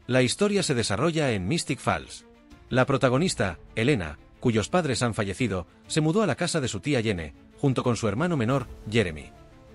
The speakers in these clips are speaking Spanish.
La historia se desarrolla en Mystic Falls. La protagonista, Elena, cuyos padres han fallecido, se mudó a la casa de su tía Jenny, junto con su hermano menor, Jeremy.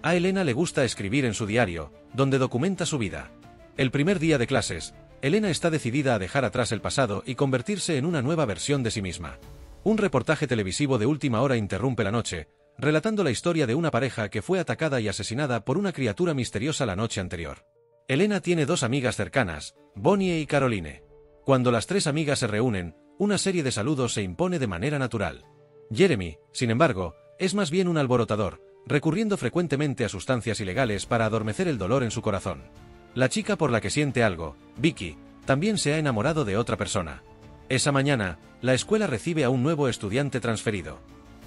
A Elena le gusta escribir en su diario, donde documenta su vida. El primer día de clases, Elena está decidida a dejar atrás el pasado y convertirse en una nueva versión de sí misma. Un reportaje televisivo de última hora interrumpe la noche, relatando la historia de una pareja que fue atacada y asesinada por una criatura misteriosa la noche anterior. Elena tiene dos amigas cercanas, Bonnie y Caroline. Cuando las tres amigas se reúnen, una serie de saludos se impone de manera natural. Jeremy, sin embargo, es más bien un alborotador, recurriendo frecuentemente a sustancias ilegales para adormecer el dolor en su corazón. La chica por la que siente algo, Vicky, también se ha enamorado de otra persona. Esa mañana, la escuela recibe a un nuevo estudiante transferido.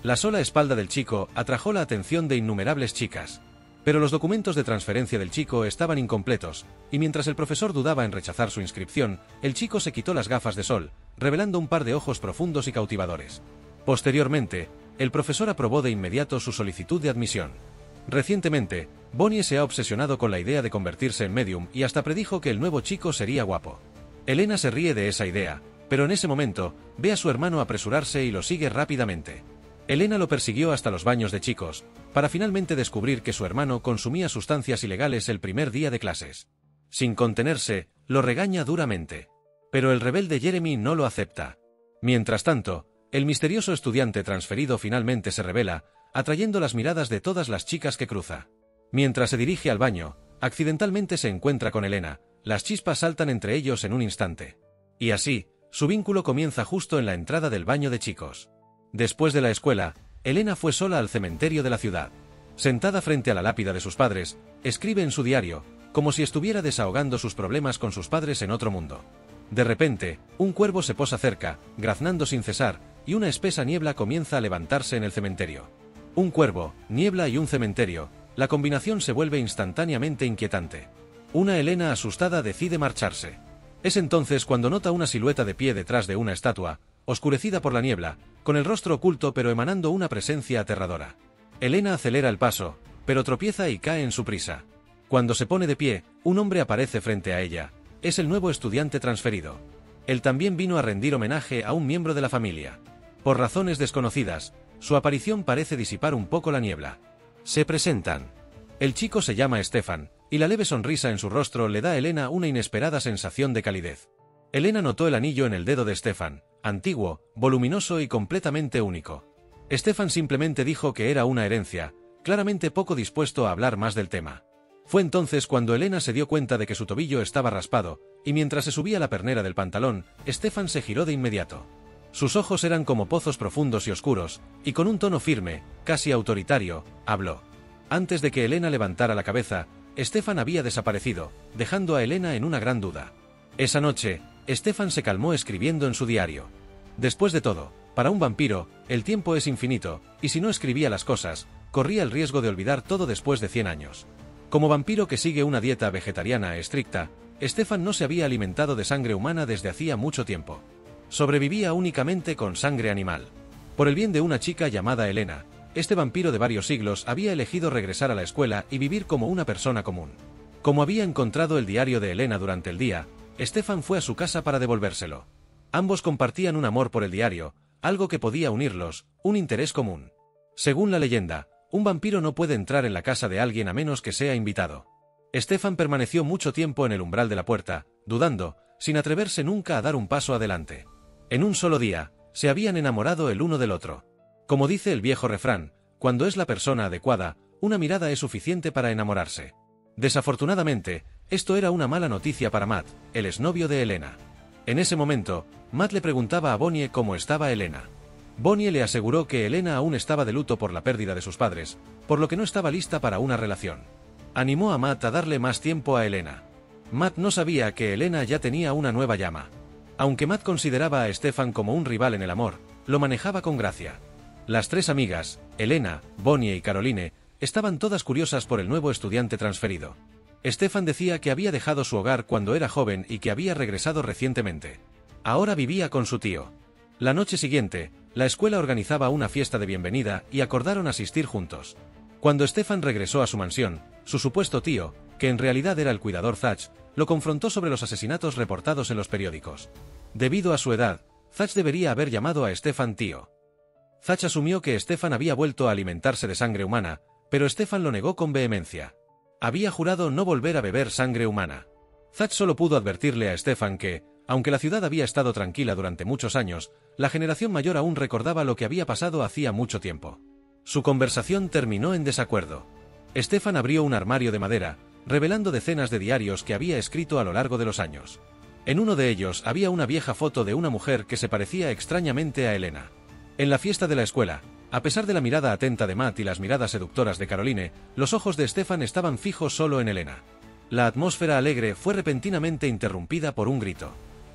La sola espalda del chico atrajo la atención de innumerables chicas. Pero los documentos de transferencia del chico estaban incompletos, y mientras el profesor dudaba en rechazar su inscripción, el chico se quitó las gafas de sol, revelando un par de ojos profundos y cautivadores. Posteriormente, el profesor aprobó de inmediato su solicitud de admisión. Recientemente, Bonnie se ha obsesionado con la idea de convertirse en medium y hasta predijo que el nuevo chico sería guapo. Elena se ríe de esa idea, pero en ese momento, ve a su hermano apresurarse y lo sigue rápidamente. Elena lo persiguió hasta los baños de chicos, para finalmente descubrir que su hermano consumía sustancias ilegales el primer día de clases. Sin contenerse, lo regaña duramente. Pero el rebelde Jeremy no lo acepta. Mientras tanto, el misterioso estudiante transferido finalmente se revela, atrayendo las miradas de todas las chicas que cruza. Mientras se dirige al baño, accidentalmente se encuentra con Elena, las chispas saltan entre ellos en un instante. Y así, su vínculo comienza justo en la entrada del baño de chicos. Después de la escuela, Elena fue sola al cementerio de la ciudad. Sentada frente a la lápida de sus padres, escribe en su diario, como si estuviera desahogando sus problemas con sus padres en otro mundo. De repente, un cuervo se posa cerca, graznando sin cesar, y una espesa niebla comienza a levantarse en el cementerio. Un cuervo, niebla y un cementerio, la combinación se vuelve instantáneamente inquietante. Una Elena asustada decide marcharse. Es entonces cuando nota una silueta de pie detrás de una estatua, oscurecida por la niebla, con el rostro oculto pero emanando una presencia aterradora. Elena acelera el paso, pero tropieza y cae en su prisa. Cuando se pone de pie, un hombre aparece frente a ella. Es el nuevo estudiante transferido. Él también vino a rendir homenaje a un miembro de la familia. Por razones desconocidas, su aparición parece disipar un poco la niebla. Se presentan. El chico se llama Stefan, y la leve sonrisa en su rostro le da a Elena una inesperada sensación de calidez. Elena notó el anillo en el dedo de Stefan, antiguo, voluminoso y completamente único. Stefan simplemente dijo que era una herencia, claramente poco dispuesto a hablar más del tema. Fue entonces cuando Elena se dio cuenta de que su tobillo estaba raspado, y mientras se subía la pernera del pantalón, Stefan se giró de inmediato. Sus ojos eran como pozos profundos y oscuros, y con un tono firme, casi autoritario, habló. Antes de que Elena levantara la cabeza, Stefan había desaparecido, dejando a Elena en una gran duda. Esa noche, Stefan se calmó escribiendo en su diario. Después de todo, para un vampiro, el tiempo es infinito, y si no escribía las cosas, corría el riesgo de olvidar todo después de 100 años. Como vampiro que sigue una dieta vegetariana estricta, Stefan no se había alimentado de sangre humana desde hacía mucho tiempo. Sobrevivía únicamente con sangre animal. Por el bien de una chica llamada Elena, este vampiro de varios siglos había elegido regresar a la escuela y vivir como una persona común. Como había encontrado el diario de Elena durante el día, Stefan fue a su casa para devolvérselo. Ambos compartían un amor por el diario, algo que podía unirlos, un interés común. Según la leyenda, un vampiro no puede entrar en la casa de alguien a menos que sea invitado. Stefan permaneció mucho tiempo en el umbral de la puerta, dudando, sin atreverse nunca a dar un paso adelante. En un solo día, se habían enamorado el uno del otro. Como dice el viejo refrán, cuando es la persona adecuada, una mirada es suficiente para enamorarse. Desafortunadamente, esto era una mala noticia para Matt, el exnovio de Elena. En ese momento, Matt le preguntaba a Bonnie cómo estaba Elena. Bonnie le aseguró que Elena aún estaba de luto por la pérdida de sus padres, por lo que no estaba lista para una relación. Animó a Matt a darle más tiempo a Elena. Matt no sabía que Elena ya tenía una nueva llama. Aunque Matt consideraba a Stefan como un rival en el amor, lo manejaba con gracia. Las tres amigas, Elena, Bonnie y Caroline, estaban todas curiosas por el nuevo estudiante transferido. Stefan decía que había dejado su hogar cuando era joven y que había regresado recientemente. Ahora vivía con su tío. La noche siguiente, la escuela organizaba una fiesta de bienvenida y acordaron asistir juntos. Cuando Stefan regresó a su mansión, su supuesto tío, que en realidad era el cuidador Thatch, lo confrontó sobre los asesinatos reportados en los periódicos. Debido a su edad, Zach debería haber llamado a Stefan tío. Zach asumió que Stefan había vuelto a alimentarse de sangre humana, pero Stefan lo negó con vehemencia. Había jurado no volver a beber sangre humana. Zach solo pudo advertirle a Stefan que, aunque la ciudad había estado tranquila durante muchos años, la generación mayor aún recordaba lo que había pasado hacía mucho tiempo. Su conversación terminó en desacuerdo. Stefan abrió un armario de madera, revelando decenas de diarios que había escrito a lo largo de los años. En uno de ellos había una vieja foto de una mujer que se parecía extrañamente a Elena. En la fiesta de la escuela, a pesar de la mirada atenta de Matt y las miradas seductoras de Caroline, los ojos de Stefan estaban fijos solo en Elena. La atmósfera alegre fue repentinamente interrumpida por un grito.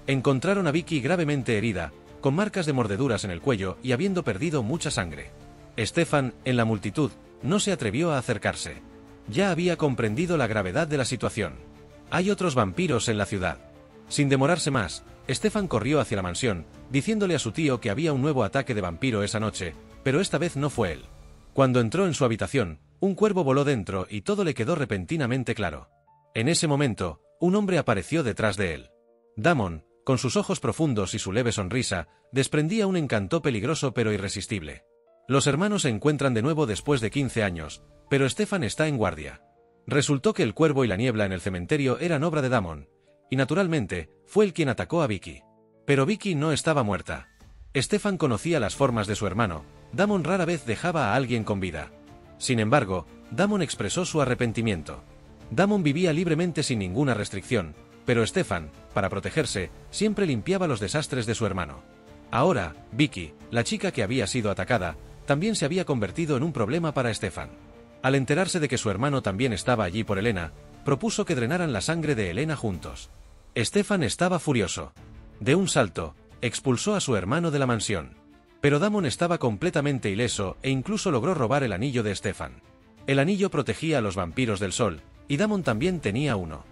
Encontraron a Vicky gravemente herida, con marcas de mordeduras en el cuello y habiendo perdido mucha sangre. Stefan, en la multitud, no se atrevió a acercarse. Ya había comprendido la gravedad de la situación. Hay otros vampiros en la ciudad. Sin demorarse más, Stefan corrió hacia la mansión, diciéndole a su tío que había un nuevo ataque de vampiro esa noche, pero esta vez no fue él. Cuando entró en su habitación, un cuervo voló dentro y todo le quedó repentinamente claro. En ese momento, un hombre apareció detrás de él. Damon, con sus ojos profundos y su leve sonrisa, desprendía un encanto peligroso pero irresistible. Los hermanos se encuentran de nuevo después de 15 años, pero Stefan está en guardia. Resultó que el cuervo y la niebla en el cementerio eran obra de Damon, y naturalmente, fue él quien atacó a Vicky. Pero Vicky no estaba muerta. Stefan conocía las formas de su hermano. Damon rara vez dejaba a alguien con vida. Sin embargo, Damon expresó su arrepentimiento. Damon vivía libremente sin ninguna restricción, pero Stefan, para protegerse, siempre limpiaba los desastres de su hermano. Ahora, Vicky, la chica que había sido atacada, también se había convertido en un problema para Stefan. Al enterarse de que su hermano también estaba allí por Elena, propuso que drenaran la sangre de Elena juntos. Stefan estaba furioso. De un salto, expulsó a su hermano de la mansión. Pero Damon estaba completamente ileso e incluso logró robar el anillo de Stefan. El anillo protegía a los vampiros del sol, y Damon también tenía uno.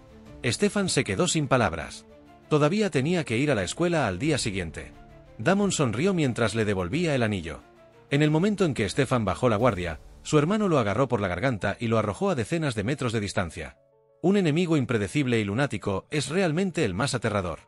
Stefan se quedó sin palabras. Todavía tenía que ir a la escuela al día siguiente. Damon sonrió mientras le devolvía el anillo. En el momento en que Stefan bajó la guardia, su hermano lo agarró por la garganta y lo arrojó a decenas de metros de distancia. Un enemigo impredecible y lunático es realmente el más aterrador.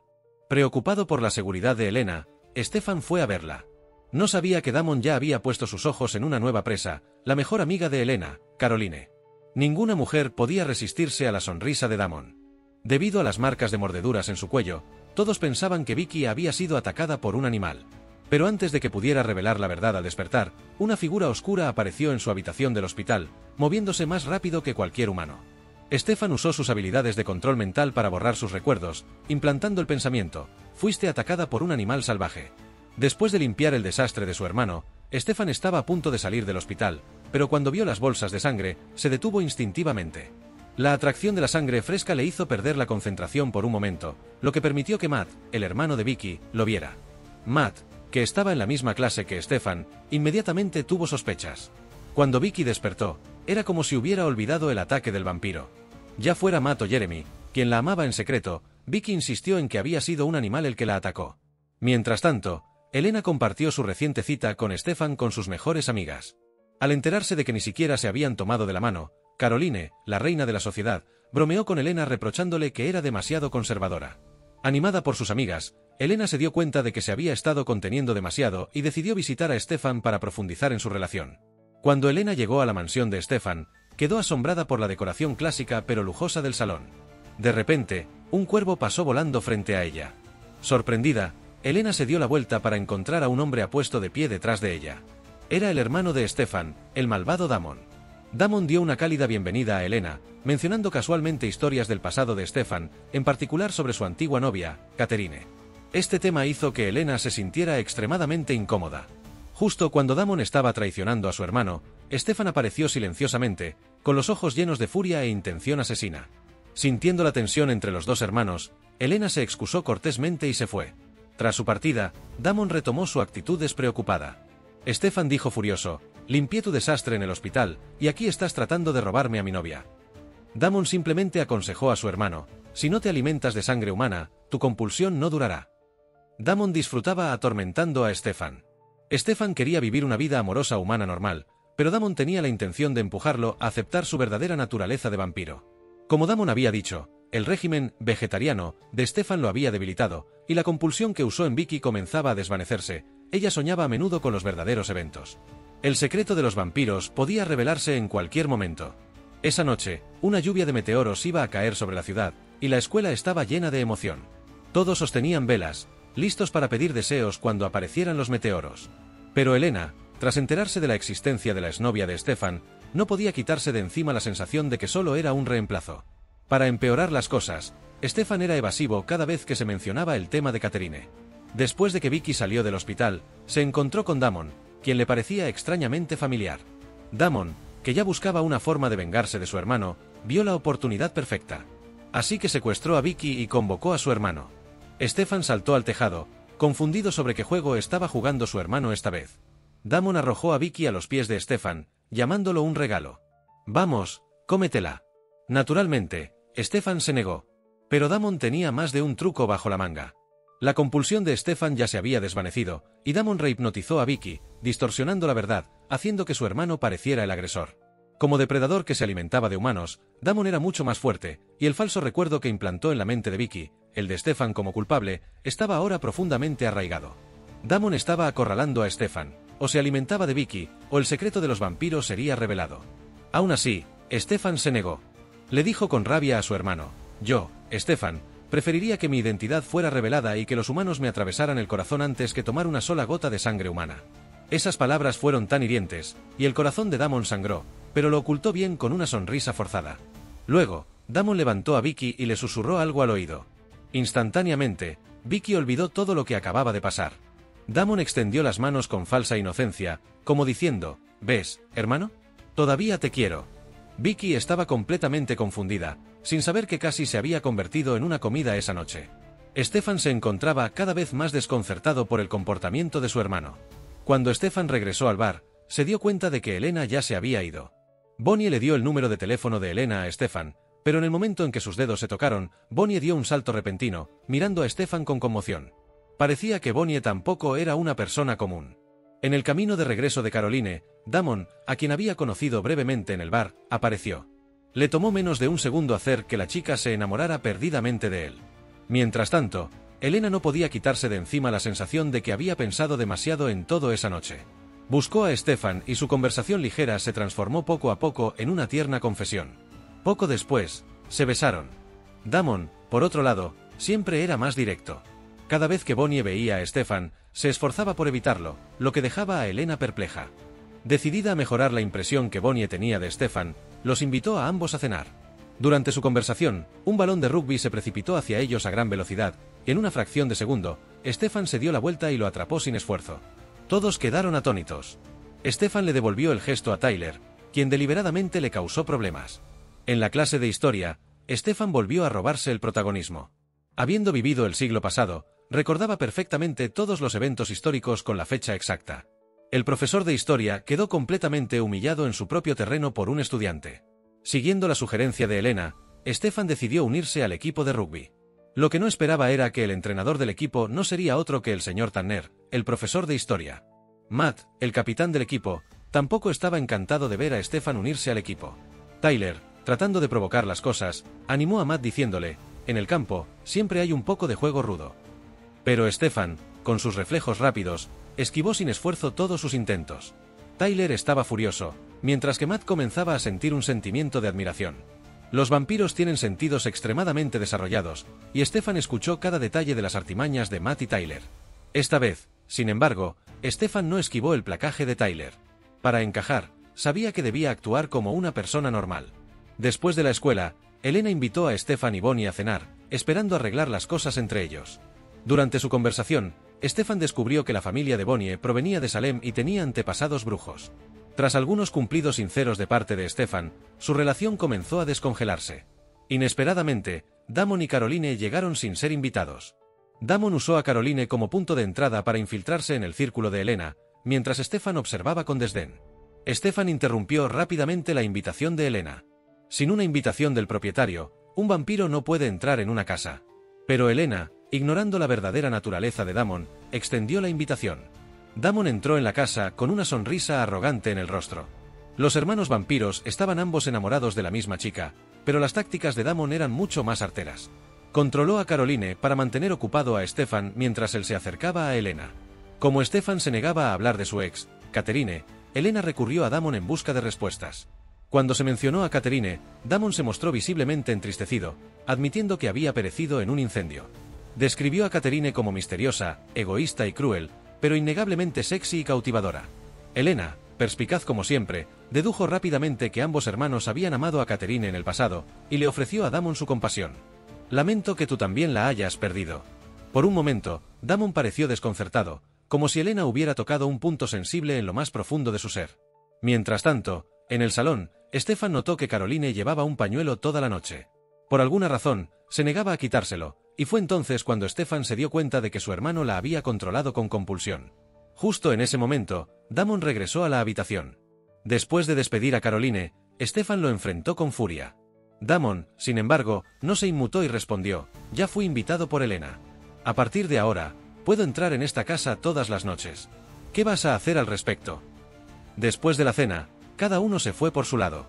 Preocupado por la seguridad de Elena, Stefan fue a verla. No sabía que Damon ya había puesto sus ojos en una nueva presa, la mejor amiga de Elena, Caroline. Ninguna mujer podía resistirse a la sonrisa de Damon. Debido a las marcas de mordeduras en su cuello, todos pensaban que Vicky había sido atacada por un animal. Pero antes de que pudiera revelar la verdad al despertar, una figura oscura apareció en su habitación del hospital, moviéndose más rápido que cualquier humano. Stefan usó sus habilidades de control mental para borrar sus recuerdos, implantando el pensamiento: fuiste atacada por un animal salvaje. Después de limpiar el desastre de su hermano, Stefan estaba a punto de salir del hospital, pero cuando vio las bolsas de sangre, se detuvo instintivamente. La atracción de la sangre fresca le hizo perder la concentración por un momento, lo que permitió que Matt, el hermano de Vicky, lo viera. Matt, que estaba en la misma clase que Stefan, inmediatamente tuvo sospechas. Cuando Vicky despertó, era como si hubiera olvidado el ataque del vampiro. Ya fuera Matt o Jeremy, quien la amaba en secreto, Vicky insistió en que había sido un animal el que la atacó. Mientras tanto, Elena compartió su reciente cita con Stefan con sus mejores amigas. Al enterarse de que ni siquiera se habían tomado de la mano, Caroline, la reina de la sociedad, bromeó con Elena reprochándole que era demasiado conservadora. Animada por sus amigas, Elena se dio cuenta de que se había estado conteniendo demasiado y decidió visitar a Stefan para profundizar en su relación. Cuando Elena llegó a la mansión de Stefan, quedó asombrada por la decoración clásica pero lujosa del salón. De repente, un cuervo pasó volando frente a ella. Sorprendida, Elena se dio la vuelta para encontrar a un hombre apuesto de pie detrás de ella. Era el hermano de Stefan, el malvado Damon. Damon dio una cálida bienvenida a Elena, mencionando casualmente historias del pasado de Stefan, en particular sobre su antigua novia, Catherine. Este tema hizo que Elena se sintiera extremadamente incómoda. Justo cuando Damon estaba traicionando a su hermano, Stefan apareció silenciosamente, con los ojos llenos de furia e intención asesina. Sintiendo la tensión entre los dos hermanos, Elena se excusó cortésmente y se fue. Tras su partida, Damon retomó su actitud despreocupada. Stefan dijo furioso: limpié tu desastre en el hospital, y aquí estás tratando de robarme a mi novia. Damon simplemente aconsejó a su hermano: si no te alimentas de sangre humana, tu compulsión no durará. Damon disfrutaba atormentando a Stefan. Stefan quería vivir una vida amorosa humana normal, pero Damon tenía la intención de empujarlo a aceptar su verdadera naturaleza de vampiro. Como Damon había dicho, el régimen vegetariano de Stefan lo había debilitado, y la compulsión que usó en Vicky comenzaba a desvanecerse. Ella soñaba a menudo con los verdaderos eventos. El secreto de los vampiros podía revelarse en cualquier momento. Esa noche, una lluvia de meteoros iba a caer sobre la ciudad, y la escuela estaba llena de emoción. Todos sostenían velas, listos para pedir deseos cuando aparecieran los meteoros. Pero Elena, tras enterarse de la existencia de la exnovia de Stefan, no podía quitarse de encima la sensación de que solo era un reemplazo. Para empeorar las cosas, Stefan era evasivo cada vez que se mencionaba el tema de Catherine. Después de que Vicky salió del hospital, se encontró con Damon, quien le parecía extrañamente familiar. Damon, que ya buscaba una forma de vengarse de su hermano, vio la oportunidad perfecta. Así que secuestró a Vicky y convocó a su hermano. Stefan saltó al tejado, confundido sobre qué juego estaba jugando su hermano esta vez. Damon arrojó a Vicky a los pies de Stefan, llamándolo un regalo. «Vamos, cómetela». Naturalmente, Stefan se negó. Pero Damon tenía más de un truco bajo la manga. La compulsión de Stefan ya se había desvanecido, y Damon rehipnotizó a Vicky, distorsionando la verdad, haciendo que su hermano pareciera el agresor. Como depredador que se alimentaba de humanos, Damon era mucho más fuerte, y el falso recuerdo que implantó en la mente de Vicky, el de Stefan como culpable, estaba ahora profundamente arraigado. Damon estaba acorralando a Stefan. O se alimentaba de Vicky, o el secreto de los vampiros sería revelado. Aún así, Stefan se negó. Le dijo con rabia a su hermano: «Yo, Stefan, preferiría que mi identidad fuera revelada y que los humanos me atravesaran el corazón antes que tomar una sola gota de sangre humana». Esas palabras fueron tan hirientes, y el corazón de Damon sangró, pero lo ocultó bien con una sonrisa forzada. Luego, Damon levantó a Vicky y le susurró algo al oído. Instantáneamente, Vicky olvidó todo lo que acababa de pasar. Damon extendió las manos con falsa inocencia, como diciendo: «¿Ves, hermano? Todavía te quiero». Vicky estaba completamente confundida, sin saber que casi se había convertido en una comida esa noche. Stefan se encontraba cada vez más desconcertado por el comportamiento de su hermano. Cuando Stefan regresó al bar, se dio cuenta de que Elena ya se había ido. Bonnie le dio el número de teléfono de Elena a Stefan, pero en el momento en que sus dedos se tocaron, Bonnie dio un salto repentino, mirando a Stefan con conmoción. Parecía que Bonnie tampoco era una persona común. En el camino de regreso de Caroline, Damon, a quien había conocido brevemente en el bar, apareció. Le tomó menos de un segundo hacer que la chica se enamorara perdidamente de él. Mientras tanto, Elena no podía quitarse de encima la sensación de que había pensado demasiado en todo esa noche. Buscó a Stefan y su conversación ligera se transformó poco a poco en una tierna confesión. Poco después, se besaron. Damon, por otro lado, siempre era más directo. Cada vez que Bonnie veía a Stefan, se esforzaba por evitarlo, lo que dejaba a Elena perpleja. Decidida a mejorar la impresión que Bonnie tenía de Stefan, los invitó a ambos a cenar. Durante su conversación, un balón de rugby se precipitó hacia ellos a gran velocidad, y en una fracción de segundo, Stefan se dio la vuelta y lo atrapó sin esfuerzo. Todos quedaron atónitos. Stefan le devolvió el gesto a Tyler, quien deliberadamente le causó problemas. En la clase de historia, Stefan volvió a robarse el protagonismo. Habiendo vivido el siglo pasado, recordaba perfectamente todos los eventos históricos con la fecha exacta. El profesor de historia quedó completamente humillado en su propio terreno por un estudiante. Siguiendo la sugerencia de Elena, Stefan decidió unirse al equipo de rugby. Lo que no esperaba era que el entrenador del equipo no sería otro que el señor Tanner, el profesor de historia. Matt, el capitán del equipo, tampoco estaba encantado de ver a Stefan unirse al equipo. Tyler, tratando de provocar las cosas, animó a Matt diciéndole: «En el campo, siempre hay un poco de juego rudo». Pero Stefan, con sus reflejos rápidos, esquivó sin esfuerzo todos sus intentos. Tyler estaba furioso, mientras que Matt comenzaba a sentir un sentimiento de admiración. Los vampiros tienen sentidos extremadamente desarrollados, y Stefan escuchó cada detalle de las artimañas de Matt y Tyler. Esta vez, sin embargo, Stefan no esquivó el placaje de Tyler. Para encajar, sabía que debía actuar como una persona normal. Después de la escuela, Elena invitó a Stefan y Bonnie a cenar, esperando arreglar las cosas entre ellos. Durante su conversación, Stefan descubrió que la familia de Bonnie provenía de Salem y tenía antepasados brujos. Tras algunos cumplidos sinceros de parte de Stefan, su relación comenzó a descongelarse. Inesperadamente, Damon y Caroline llegaron sin ser invitados. Damon usó a Caroline como punto de entrada para infiltrarse en el círculo de Elena, mientras Stefan observaba con desdén. Stefan interrumpió rápidamente la invitación de Elena. Sin una invitación del propietario, un vampiro no puede entrar en una casa. Pero Elena, ignorando la verdadera naturaleza de Damon, extendió la invitación. Damon entró en la casa con una sonrisa arrogante en el rostro. Los hermanos vampiros estaban ambos enamorados de la misma chica, pero las tácticas de Damon eran mucho más arteras. Controló a Caroline para mantener ocupado a Stefan mientras él se acercaba a Elena. Como Stefan se negaba a hablar de su ex, Catherine, Elena recurrió a Damon en busca de respuestas. Cuando se mencionó a Catherine, Damon se mostró visiblemente entristecido, admitiendo que había perecido en un incendio. Describió a Catherine como misteriosa, egoísta y cruel, pero innegablemente sexy y cautivadora. Elena, perspicaz como siempre, dedujo rápidamente que ambos hermanos habían amado a Catherine en el pasado, y le ofreció a Damon su compasión. «Lamento que tú también la hayas perdido». Por un momento, Damon pareció desconcertado, como si Elena hubiera tocado un punto sensible en lo más profundo de su ser. Mientras tanto, en el salón, Stefan notó que Caroline llevaba un pañuelo toda la noche. Por alguna razón, se negaba a quitárselo, y fue entonces cuando Stefan se dio cuenta de que su hermano la había controlado con compulsión. Justo en ese momento, Damon regresó a la habitación. Después de despedir a Caroline, Stefan lo enfrentó con furia. Damon, sin embargo, no se inmutó y respondió: «Ya fui invitado por Elena. A partir de ahora, puedo entrar en esta casa todas las noches. ¿Qué vas a hacer al respecto?». Después de la cena, cada uno se fue por su lado.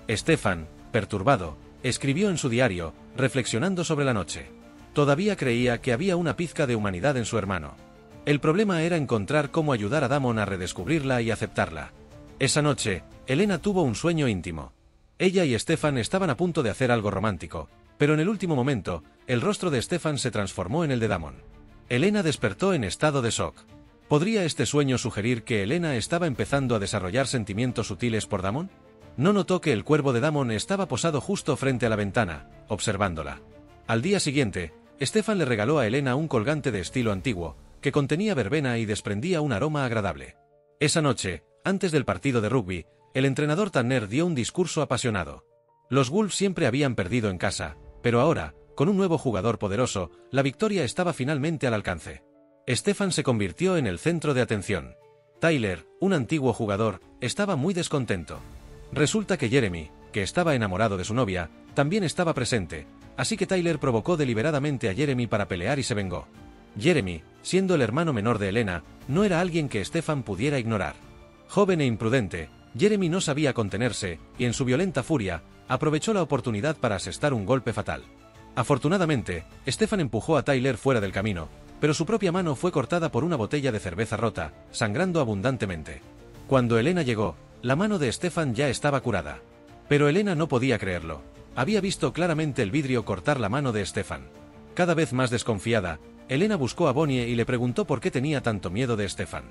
Stefan, perturbado, escribió en su diario, reflexionando sobre la noche. Todavía creía que había una pizca de humanidad en su hermano. El problema era encontrar cómo ayudar a Damon a redescubrirla y aceptarla. Esa noche, Elena tuvo un sueño íntimo. Ella y Stefan estaban a punto de hacer algo romántico, pero en el último momento, el rostro de Stefan se transformó en el de Damon. Elena despertó en estado de shock. ¿Podría este sueño sugerir que Elena estaba empezando a desarrollar sentimientos sutiles por Damon? No notó que el cuervo de Damon estaba posado justo frente a la ventana, observándola. Al día siguiente, Stefan le regaló a Elena un colgante de estilo antiguo, que contenía verbena y desprendía un aroma agradable. Esa noche, antes del partido de rugby, el entrenador Tanner dio un discurso apasionado. Los Wolves siempre habían perdido en casa, pero ahora, con un nuevo jugador poderoso, la victoria estaba finalmente al alcance. Stefan se convirtió en el centro de atención. Tyler, un antiguo jugador, estaba muy descontento. Resulta que Jeremy, que estaba enamorado de su novia, también estaba presente, así que Tyler provocó deliberadamente a Jeremy para pelear y se vengó. Jeremy, siendo el hermano menor de Elena, no era alguien que Stefan pudiera ignorar. Joven e imprudente, Jeremy no sabía contenerse, y en su violenta furia, aprovechó la oportunidad para asestar un golpe fatal. Afortunadamente, Stefan empujó a Tyler fuera del camino, pero su propia mano fue cortada por una botella de cerveza rota, sangrando abundantemente. Cuando Elena llegó, la mano de Stefan ya estaba curada. Pero Elena no podía creerlo. Había visto claramente el vidrio cortar la mano de Stefan. Cada vez más desconfiada, Elena buscó a Bonnie y le preguntó por qué tenía tanto miedo de Stefan.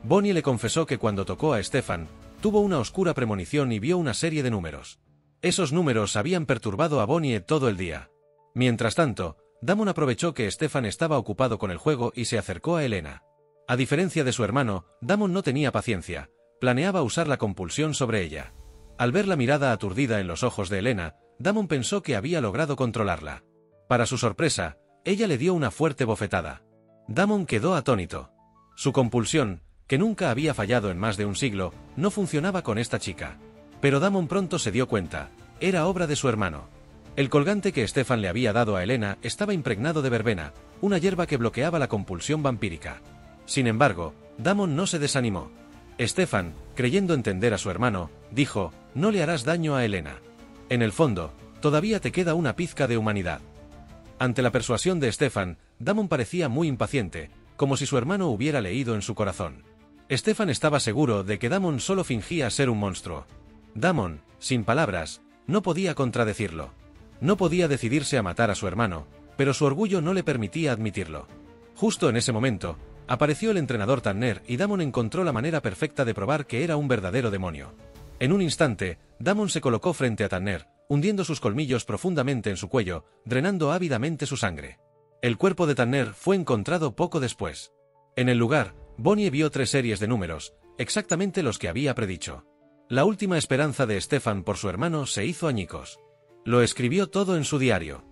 Bonnie le confesó que cuando tocó a Stefan, tuvo una oscura premonición y vio una serie de números. Esos números habían perturbado a Bonnie todo el día. Mientras tanto, Damon aprovechó que Stefan estaba ocupado con el juego y se acercó a Elena. A diferencia de su hermano, Damon no tenía paciencia, planeaba usar la compulsión sobre ella. Al ver la mirada aturdida en los ojos de Elena, Damon pensó que había logrado controlarla. Para su sorpresa, ella le dio una fuerte bofetada. Damon quedó atónito. Su compulsión, que nunca había fallado en más de un siglo, no funcionaba con esta chica. Pero Damon pronto se dio cuenta, era obra de su hermano. El colgante que Stefan le había dado a Elena estaba impregnado de verbena, una hierba que bloqueaba la compulsión vampírica. Sin embargo, Damon no se desanimó. Stefan, creyendo entender a su hermano, dijo: «No le harás daño a Elena. En el fondo, todavía te queda una pizca de humanidad». Ante la persuasión de Stefan, Damon parecía muy impaciente, como si su hermano hubiera leído en su corazón. Stefan estaba seguro de que Damon solo fingía ser un monstruo. Damon, sin palabras, no podía contradecirlo. No podía decidirse a matar a su hermano, pero su orgullo no le permitía admitirlo. Justo en ese momento, apareció el entrenador Tanner y Damon encontró la manera perfecta de probar que era un verdadero demonio. En un instante, Damon se colocó frente a Tanner, hundiendo sus colmillos profundamente en su cuello, drenando ávidamente su sangre. El cuerpo de Tanner fue encontrado poco después. En el lugar, Bonnie vio 3 series de números, exactamente los que había predicho. La última esperanza de Stefan por su hermano se hizo añicos. Lo escribió todo en su diario.